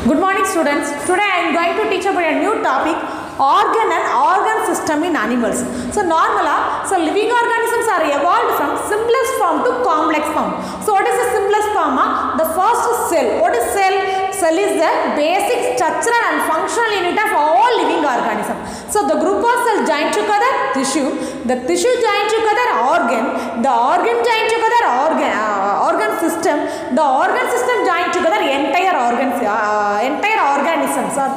Good morning students. Today I am going to teach about a new topic, organ and organ system in animals. So living organisms are evolved from simplest form to complex form. So what is the simplest form? The first cell. What is cell? Cell is the basic structural and functional unit of all living organisms. So the group of cells join together tissue, the tissue join together organ, the organ join together organ system, the organ system join together entire organisms or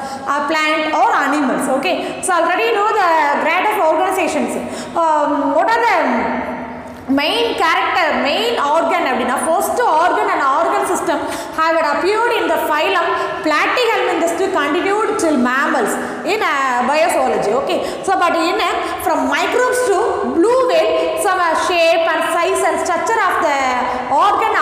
plant or animals. Okay, so already know the grade of organizations. What are the main organ? First organ and organ system have appeared in the phylum Platyhelminthes to continued till mammals in biozoology. Okay, so but in from microbes to blue whale, some shape and size and structure of the organ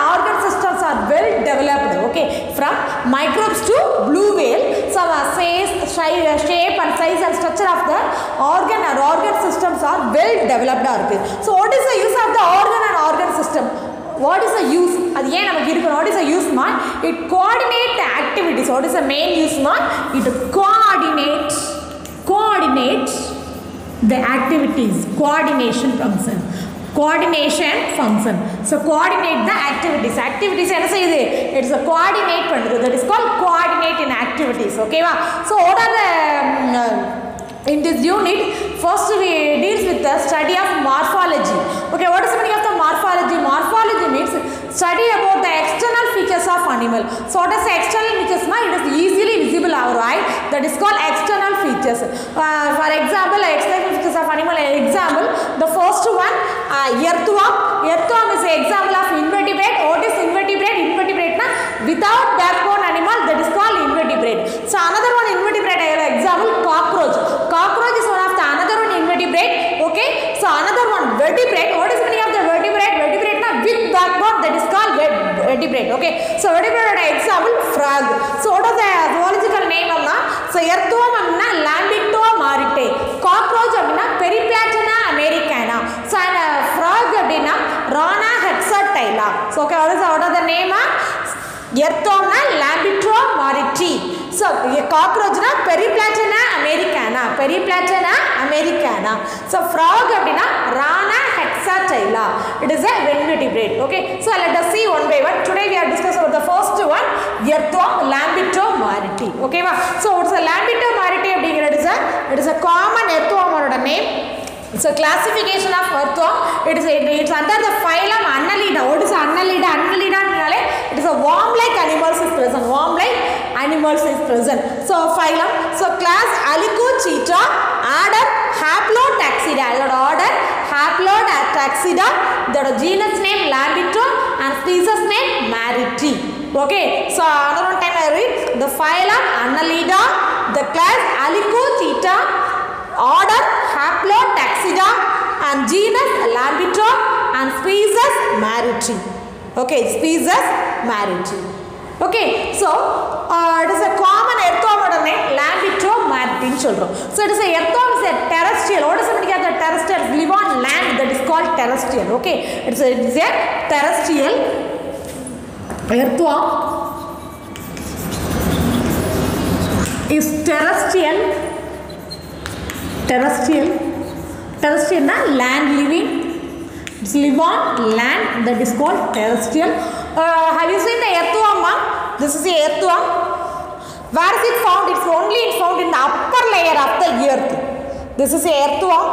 systems are well developed. Okay, from microbes to blue whale, some shape and size and structure of the organ systems are well developed. So what is the use of the organ and organ system? What is the use? What is the use? It coordinates the activities. What is the main use? It coordinates the activities. Coordination function. So coordinate the activities. It's a coordinate. That is called coordinate in activities. Okay, so what are the in this unit, first we deals with the study of morphology. Okay, what is the meaning of the morphology? Morphology means study about the external features of animal. So what is the external features? It is easily visible our eye. That is called external features. For example, external features of animal. Example, the first one, earthworm. Earthworm is an example of invertebrate. What is invertebrate? Invertebrate without backbone animal, that is called invertebrate. So another one invertebrate example, cockroach. Cockroach is one of the another one invertebrate. Okay, so another one vertebrate. What is the meaning of the vertebrate? Vertebrate with backbone, that is called vertebrate. Okay, so vertebrate example, frog. So what is the zoological name? So earthworm Lambeomarite. Cockroach Periplatina americana. So frog Rana hexatila. So okay, what are the name? Earthworm Lambeomarite. So cockroach Periplatina americana. So frog Rana hexatila. It is a vertebrate. Okay, so let us see one by one. Today we are discussing about the first one, earthworm Lambeomarite. Okay, so what is a Lambeomarite? It is a common earthworm name. So classification of earthworm, it's under the phylum Annelida. What is Annelida? It is a worm-like animals is present. So phylum, so class Alicochaeta, order Haplotaxida, the genus name Lambeotum and species name Mariti. Okay, so another one time I read the phylum Annelida, the class Alicochaeta, order Haplotaxida and genus Lambeotum and species Mariti. Okay, species Mariti. Okay, so it is a common earthworm name Lambeomarite children. So it is a earthworm is a terrestrial. What is the meaning of the terrestrial? Live on land, that is called terrestrial. Okay, it is a terrestrial earthworm is terrestrial land living. It's live on land, that is called terrestrial. Have you seen the earthworm? This is the earthworm. Where is it found? It's only found in the upper layer of the earth. This is the earthworm.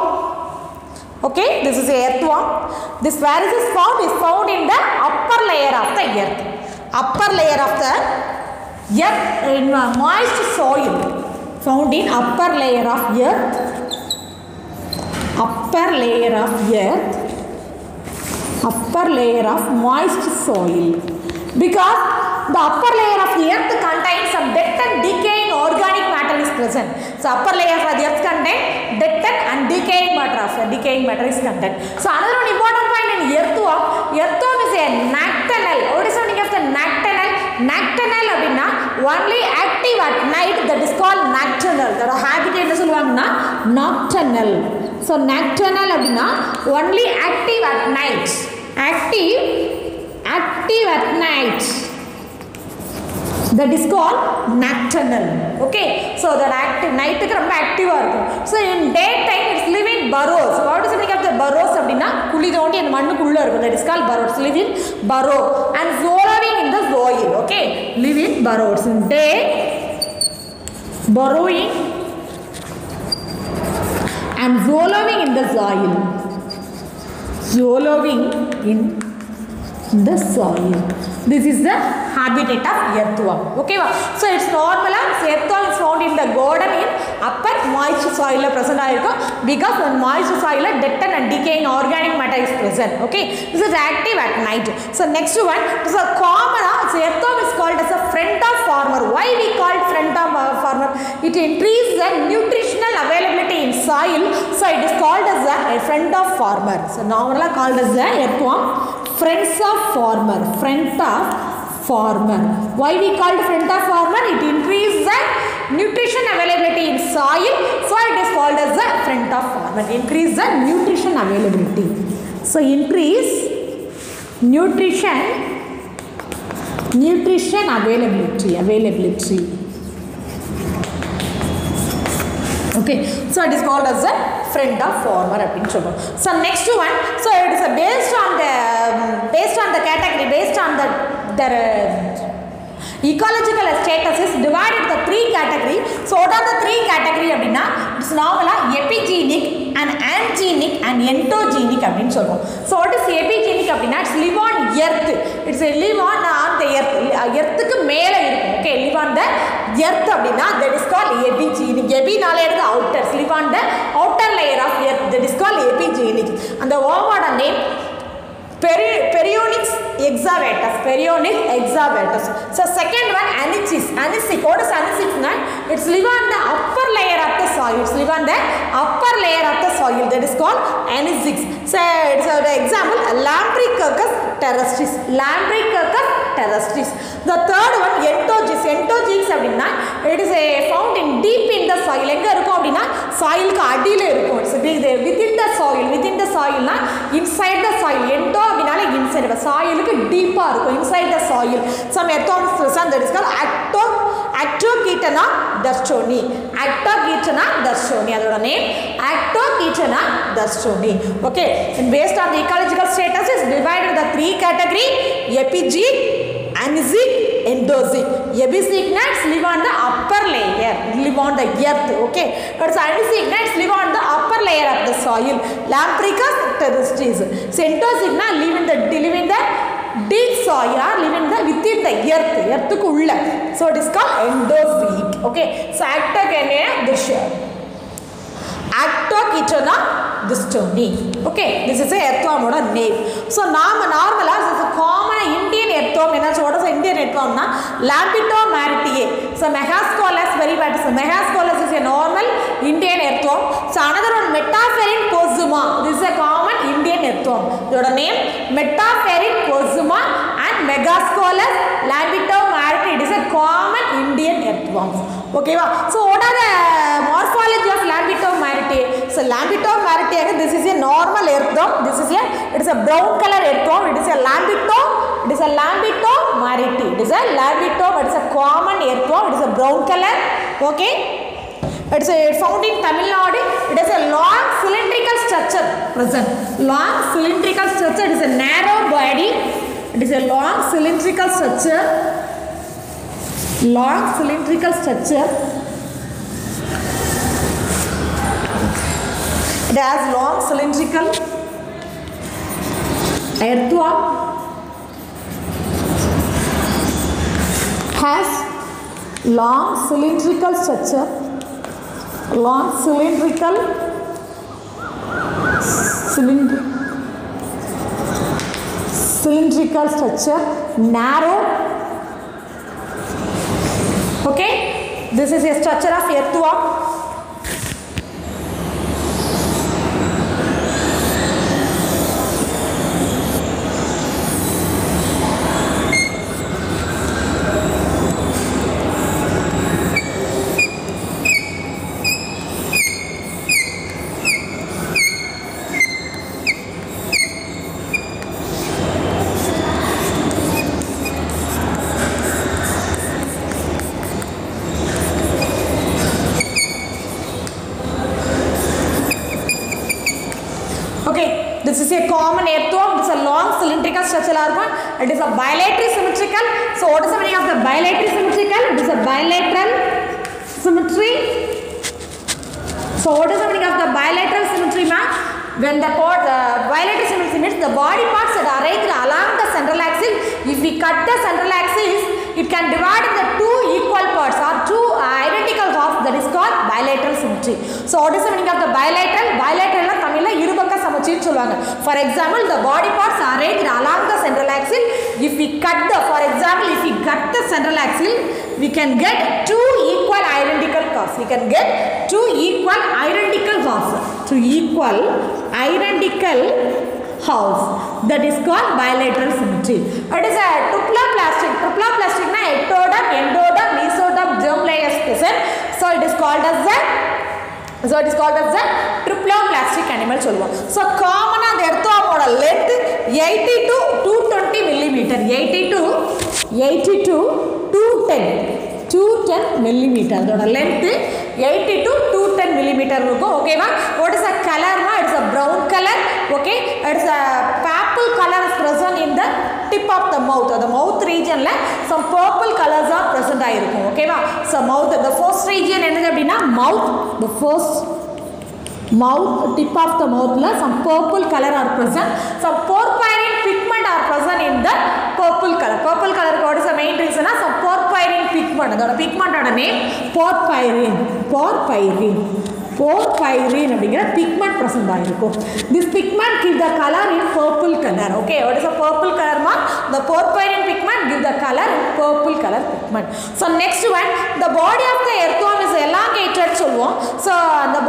Okay, this is the earthworm. This where is it found? Is found in the upper layer of the earth. Upper layer of the earth in moist soil. Found in upper layer of earth. Upper layer of moist soil, because the upper layer of the earth contains some dead and decaying organic matter is present. So upper layer of the earth contains dead and decaying matter is contained. So another one important point in earthworm is a nocturnal. What is the meaning of the nocturnal? Nocturnal only active at night, that is called nocturnal. The habitat is nocturnal. So nocturnal only active at night. Active at night. That is called nocturnal. Okay, so that active night ku romba active ah irukum. So in daytime it's live in burrows. What is the meaning of the burrows அப்படினா குழி தோண்டி அந்த மண்ணுக்குள்ள இருக்கும். That is called burrows. Live in burrow and wallowing in the soil. Okay, live in burrows. In day burrowing and wallowing in the soil. Wallowing in the soil. This is the habitat of earthworm. Okay, so it's normal. Earthworm is found in the garden in upper moist soil present because when moist soil dead and decaying organic matter is present. Okay, this is active at night. So next one, this is a common. So earthworm is called as a friend of farmer. Why we call it friend of farmer? It increases the nutritional availability in soil, so it is called as a friend of farmer. So normally called as the earthworm friends of farmer. Friend of farmer. Why we called friend of farmer? It increases the nutrition availability in soil, so it is called as the friend of farmer. Increase the nutrition availability. So increase nutrition availability. Okay, so it is called as a friend of farmer. So next one, so it is based on the category, based on their ecological status is divided into three categories. So what are the three categories அப்படினா it's normally epigenic and angenic and endogenic அப்படினு சொல்றோம். So what is epigenic அப்படினா it's live on earth. It's a live on the earth. earthக்கு மேல இருக்கும். Okay, live on the earth அப்படினா that is called epigenic. epi நால எடுத்து outer, live on the outer layer of earth, that is called epigenic. And the worm name Perionyx excavatus. So second one, Anicis. What is Anicis? It's live on the upper layer of the soil. It's live on the upper layer of the soil. That is called Anicis. So it's an example, Lampricoccus terrestris. The third one, Entogis. Entogis அப்படினா it is found in deep in the soil. எங்க இருக்கும் அப்படினா soilக்கு அடியில இருக்கும். It's within the soil na inside the soil. Ento அப்படினால inside the soilக்கு deep-ஆ இருக்கும், inside the soil. Some earthworms present, that is called Actochetona dustoni. அதோட name Actochetona dustoni. Okay, and based on the ecological status is divided into three category: epigenic, Anicis, endogenic. Epigenic nuts live on the upper layer, live on the earth. Okay, but Anicis nuts live on the upper layer of the soil. Lampricus terrestris. Endogenic nuts live in the deep soil, or live in the within the earth. Earthku ulla. So it is called endogenic. Okay, so Actochetona dustoni. Okay, this is a earthworm name. So normally this is a common Indian earthworm. What is Indian earthworm? Lambeotomartiae. So Megascolus, very bad. So Megascolus is a normal Indian earthworm. So another one, Metaphyrin possuma. This is a common Indian earthworm. Your name Metaphyrin possuma and Megascolus Lambeotomartiae. It is a common Indian earthworm. Okay, so what are the morphology of Lambeotomartiae? So Lambeotomartiae, this is a normal earthworm. It is a brown color earthworm. It is a Lambeotomartiae. It is a Lambeotomartiae, but it is a common earthworm. It is a brown color. Okay, it is found in Tamil Nadu. It has a long cylindrical structure present. Long cylindrical structure. It is a narrow body. It is a long cylindrical structure. It has long cylindrical earthworm. Has long cylindrical structure. Cylindrical structure. Narrow. Okay, this is a structure of earthworm. Okay, this is a common earthworm. It is a long cylindrical structural organ. It is a bilateral symmetrical. So what is the meaning of the bilateral symmetrical? It is a bilateral symmetry. So what is the meaning of the bilateral symmetry, ma'am? When the bilateral symmetry means the body parts are arranged along the central axis. If we cut the central axis, it can divide into two equal parts or two identical halves. That is called bilateral symmetry. So what is the meaning of the bilateral? Bilateral la Tamil la irubakka samachi nu solvaanga. For example, the body parts are arranged along the central axis. If we cut the central axis, we can get two equal identical halves. We can get two equal identical halves. Two equal identical halves. That is called bilateral symmetry. It is a triploplastic. Triploplastic na ectoderm, endoderm, mesoderm, germ layers present. So it is called as the triploplastic animal solvom. So common the earthworm length 80 to 220 millimeter. 80 to 210 millimeter. The length 80 to 210 millimeter. Okay, ma? What is the color, ma? It is a brown color. Okay, it is a purple color is present in the tip of the mouth. The mouth region la some purple colors are present. Okay, ma? So mouth, the first region mouth. The first mouth, tip of the mouth la some purple color are present. Some porphyrin pigment are present in the purple color. Purple color, what is the main reason? Some porphyrin pigment. The pigment name porphyrin அப்படிங்கிற pigment present ஆயிருக்கும். This pigment give the color in purple color. Okay, what is a purple color, ma? The porphyrin pigment give the color in purple color pigment. So next one, the body of the earthworm is elongated சொல்வோம். So the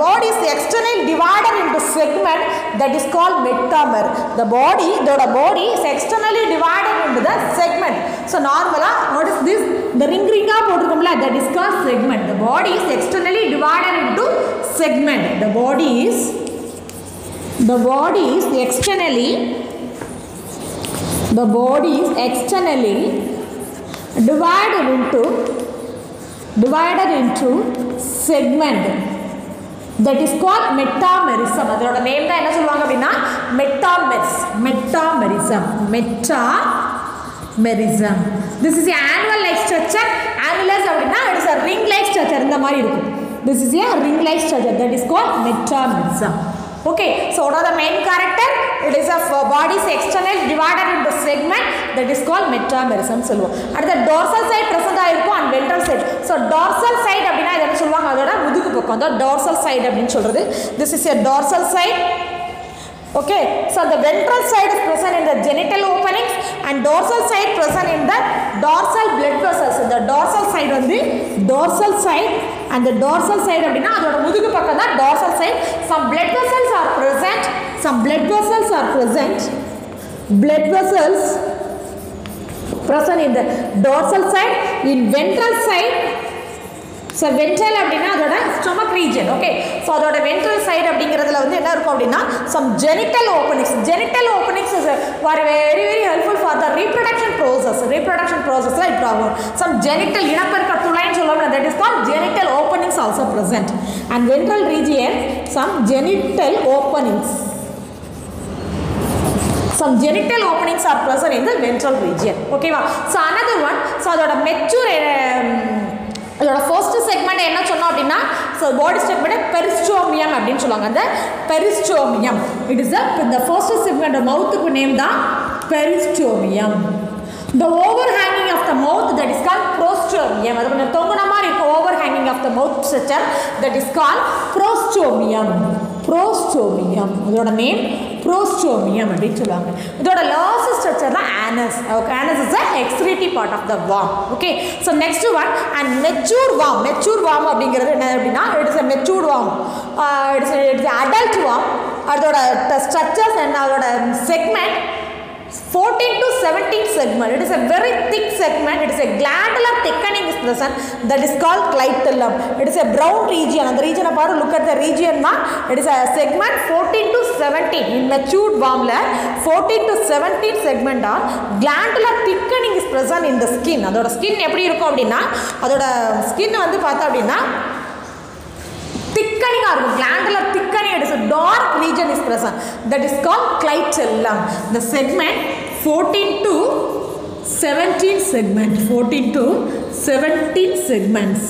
body is externally divided into segment that is called metamer. The body is externally divided into the segment. So normally what is this? The ring போட்டுருக்கோம்ல, that is called segment. The body is externally divided into segment. The body is externally divided into segment. That is called metamerism. அதோட name தான் என்ன சொல்வாங்க அப்படின்னா metamerism. This is a annual like structure. Annulus அப்படின்னா it is a ring like structure இந்த மாதிரி இருக்கும். This is a ring like structure that is called metamerism. Okay, so what are the main character? It is a body is externally divided into segment that is called metamerism சொல்லுவோம். அடுத்த dorsal side present ஆயிருக்கும் and ventral side. So dorsal side அப்படின்னா என்ன சொல்வாங்க? அதோட முதுகு பக்கம். அந்த dorsal side அப்படினு சொல்றது. This is a dorsal side. Okay, so the ventral side is present in the genital openings and dorsal side present in the dorsal blood vessels. The dorsal side வந்து dorsal side and the dorsal side அப்படின்னா அதோட முதுகு பக்கம் தான் dorsal side. Some blood vessels are present. Blood vessels present in the dorsal side. In ventral side, so ventral அப்படின்னா அதோட stomach region. Okay, so அதோட ventral side அப்படிங்கிறதுல வந்து என்ன இருக்கும் அப்படின்னா some genital openings is very very helpful for the reproduction process la இப்ராகும். Some genital இனப்பெருக்க துளைன்னு சொல்லுவாங்க, that is called genital openings also present. And ventral region, some genital openings are present in the ventral region. Okay va? So another one, so அதோட mature அதோட first segment என்ன சொன்னோம் அப்படின்னா so body structure பெரிஸ்டோமியம் அப்படின்னு சொல்லுவாங்க. அந்த peristomium it is the first segment மவுத்துக்கு name தான் peristomium. The overhanging of the mouth that is called prostomium. அது கொஞ்சம் தொங்குன மாதிரி இருக்கும். overhanging of the mouth structure that is called prostomium. அதோட நேம் prostomium அப்படின்னு சொல்லுவாங்க. இதோட லாஸ்ட் ஸ்ட்ரக்சர் தான் anus. Okay, anus is the excretory part of the worm. Okay, so next one and mature worm அப்படிங்கிறது என்ன அப்படின்னா it is a matured worm. It is adult worm. அதோட structures and அதோட segment 14 to 17 segment. It is a very thick segment. It is a glandular thickening is present that is called clitellum. It is a brown region. And the region apart, look at the region ma. It is a segment 14 to 17. In matured worm la 14 to 17 segment are glandular thickening is present in the skin. அதோட skin எப்படி இருக்கும் அப்படின்னா அதோட skin வந்து பார்த்தா அப்படின்னா thickening இருக்கும். Glandular thickening, it is a dark region is present. That is called clitellum. The segment 14 to 17 segment. 14 to 17 segments.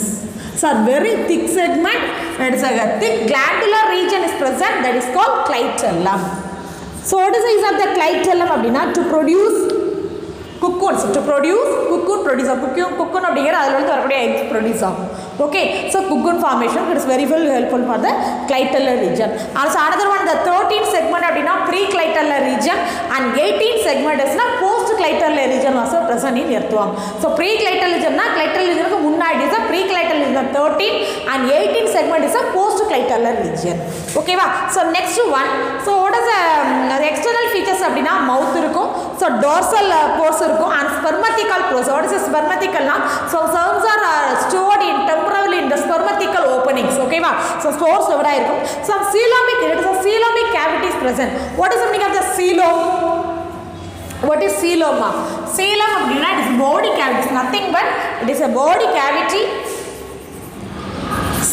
So very thick segment. That is a thick glandular region is present. That is called clitellum. So what is the use of the clitellum? Abdina to produce cocoons. To produce cocoon produce. Cocoon அப்படிங்கிற அதில் வந்து வரக்கூடிய eggs produce ஆகும். Okay, so cocoon formation it is very helpful for the clitellar region. Also another one, the 13th segment அப்படின்னா pre-clitellar region and 18th segment is post-clitellar region also present in earthworm. So pre-clitellar region na clitellar region க்கு முன்னாடி is a pre-clitellar region 13 and 18th segment is a post-clitellar region. Okay va? So next one, so what is the external features அப்படின்னா mouth இருக்கும். So dorsal pores இருக்கும் and spermatical pores. What is a spermatical na? So sperms are stored in temporarily in the spermatical openings. Okay va? So spores எவ்வளோ இருக்கும். Some coelomic, it is a coelomic cavity is present. What is the meaning of the coelom? What is coelom? Coelom அப்படின்னா it is body cavity. It is nothing but it is a body cavity.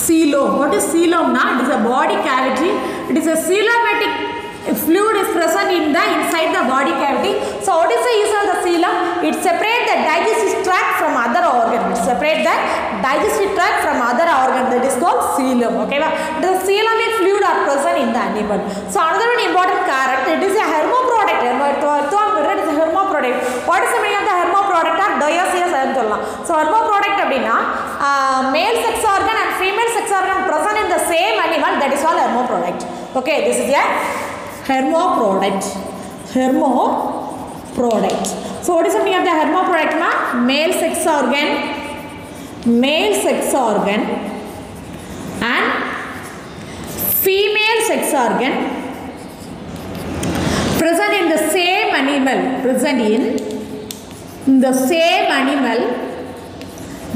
Coelom. What is coelom na? It is a body cavity. It is a coelomatic fluid is present in the inside the body cavity. So what is the use of the coelom? It separates the digestive tract from other organ. It separates the digestive tract from other organ. That is called coelom. Okay, the coelomic fluid are present in the animal. So another one important character, it is a hermaphrodite. It is a hermaphrodite. What is the meaning of the hermaphrodite? Dioecious. So hermaphrodite அப்படின்னா male sex organ and female sex organ present in the same animal. That is called hermaphrodite. Okay, this is a hermaphrodite. Hermaphrodite. So what is the meaning of the hermaphrodite? Male sex organ and female sex organ present in the same animal.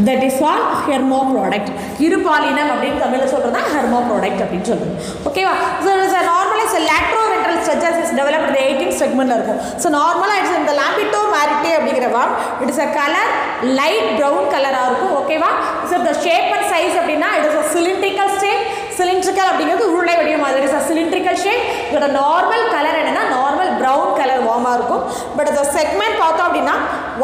That is called hermaphrodite. இருபாலினம் அப்படின்னு தமிழ்ல சொல்றதா hermaphrodite அப்படின்னு சொல்றோம். ஓகேவா? So it is a normally a lateroventral structure is developed in the 18th segment இருக்கும். So normally it is in the lambeotomaritae அப்படிங்கற one. It is a color light brown color ஆ இருக்கும். ஓகேவா? So the shape and size அப்படினா it is a cylindrical shape. Cylindrical அப்படிங்கிறது உருளை வடிவம் மாதிரி. It is a cylindrical shape. இதோட normal colour என்னன்னா நார்மல் brown color வார்மா இருக்கும். பட் the segment பார்த்தோம் அப்படினா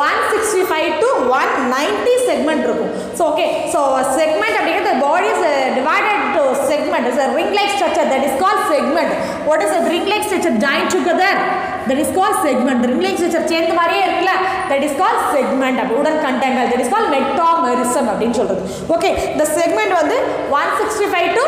165 to 190 segment இருக்கும். So okay, so a segment அப்படிங்கிறது the body is divided to segment. It's a ring like structure that is called segment. What is a ring like structure joined together? That is called segment. The ring like structure சேர்ந்த மாதிரியே இருக்குல, that is called segment. உடன் கண்டங்கள், that is called metamerism அப்படினு சொல்றது. Okay, the segment வந்து 165 to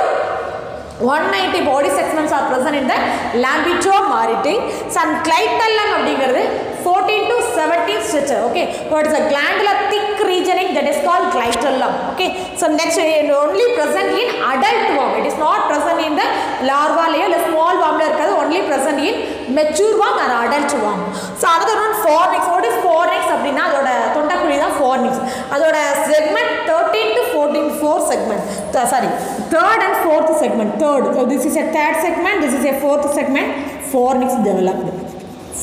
190 body segments are present in the lambeotomaritae. Some clitellum அப்படிங்கிறது 14 to 17 structure. Okay, what is a glandular thick regioning that is called clitellum. Okay, so next only present in adult worm. It is not present in the larva layer. The small worm irukadhu only present in mature worm or adult worm. So another one fornix. What is fornix அப்படினா அதோட தொண்டக்குழி தான் fornix. அதோட segment 13 to 14 4 segment. Sorry, third and fourth segment. Third. So this is a third segment, this is a fourth segment. Fornix developed.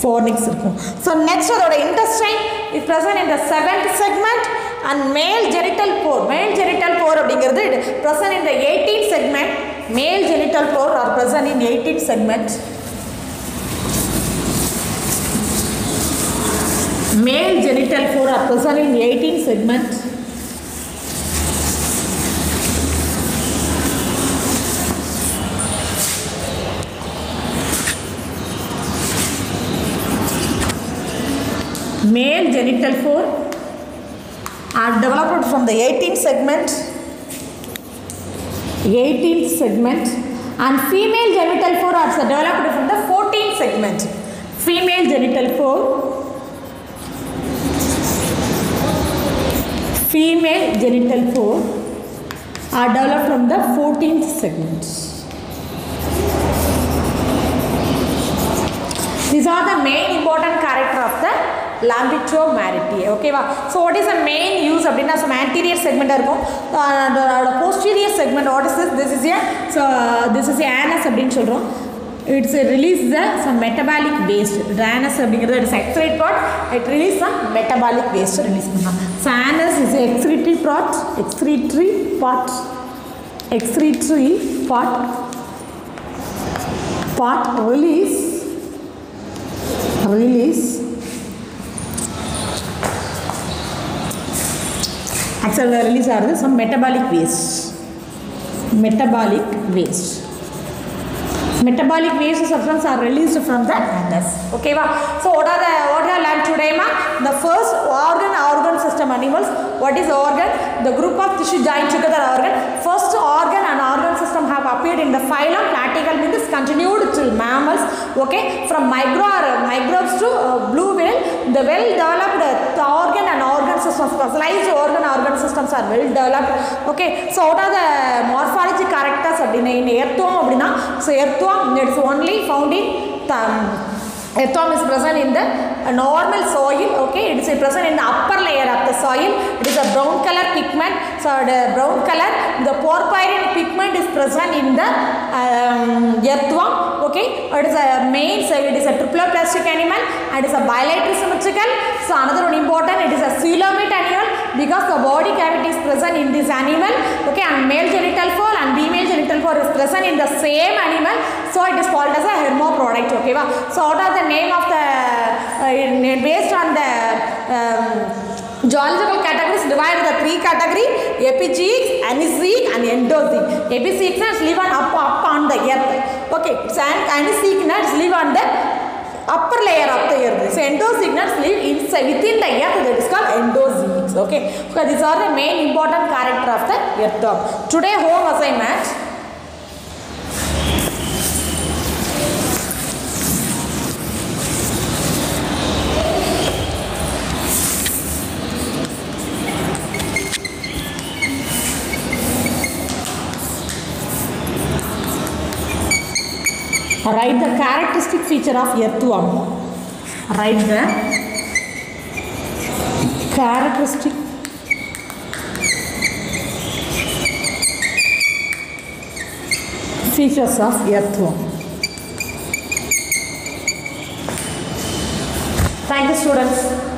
Fornix இருக்கும். So next அதோட intestine is present in the 7th segment and male genital pore. Male genital pore அப்படிங்கிறது present in the 18th segment. Male genital pore are present in 18th segment. Male genital pore are present in 18th segment. Male genital pore are developed from the 18th segment. 18th segment and female genital pore are developed from the 14th segment. Female genital pore. Female genital pore are developed from the 14th segment. These are the main important character of the lambeotomaritae. Okay va? So what is the main use அப்படினா some anterior segment இருக்கும். Posterior segment, what is this? This is a this is a anus அப்படினு சொல்றோம். It's a release the some metabolic waste. Anus அப்படிங்கிறது is excretory part. It release some metabolic waste release பண்ணலாம். So anus is a excretory part. part release actually release are some metabolic waste. Metabolic waste substances are released from the anus. Okay, so what are learned today, ma? The first organ system animals. What is organ? The group of tissue joined together organ. First organ and organ system have appeared in the phylum. Platyhelminths means continued till mammals. Okay, from microbes to blue whale, the well developed organ and organ systems, specialized organ systems are well developed. Okay, so what are the morphology characters of the earthworm? So earthworm, it is only found in earthworm is present in the normal soil. Okay, it is present in the upper layer of the soil. It is a brown color pigment. So the brown color, the porphyrin pigment is present in the earthworm. Okay, it is a main, so it is a triploplastic animal. It is a bilateral symmetrical. So another one important, it is a coelomate animal because the body cavity is present in this animal. Okay, and male genital fold and female genital fold is present in the same animal. So it is called as a hermaphrodite. Okay, so what are the name of the based on the zoological categories, divided the three categories: epizooic, anizooic and endozooic. Epizooic live on the earth. Okay, so anizooic live on the upper layer of the earth. So endozooic live inside within the earth. That is called endozooic. Okay, so these are the main important character of the earthworm. Today home assignment. Write the characteristic feature of earthworm. Write the characteristic features of earthworm. Thank you, students.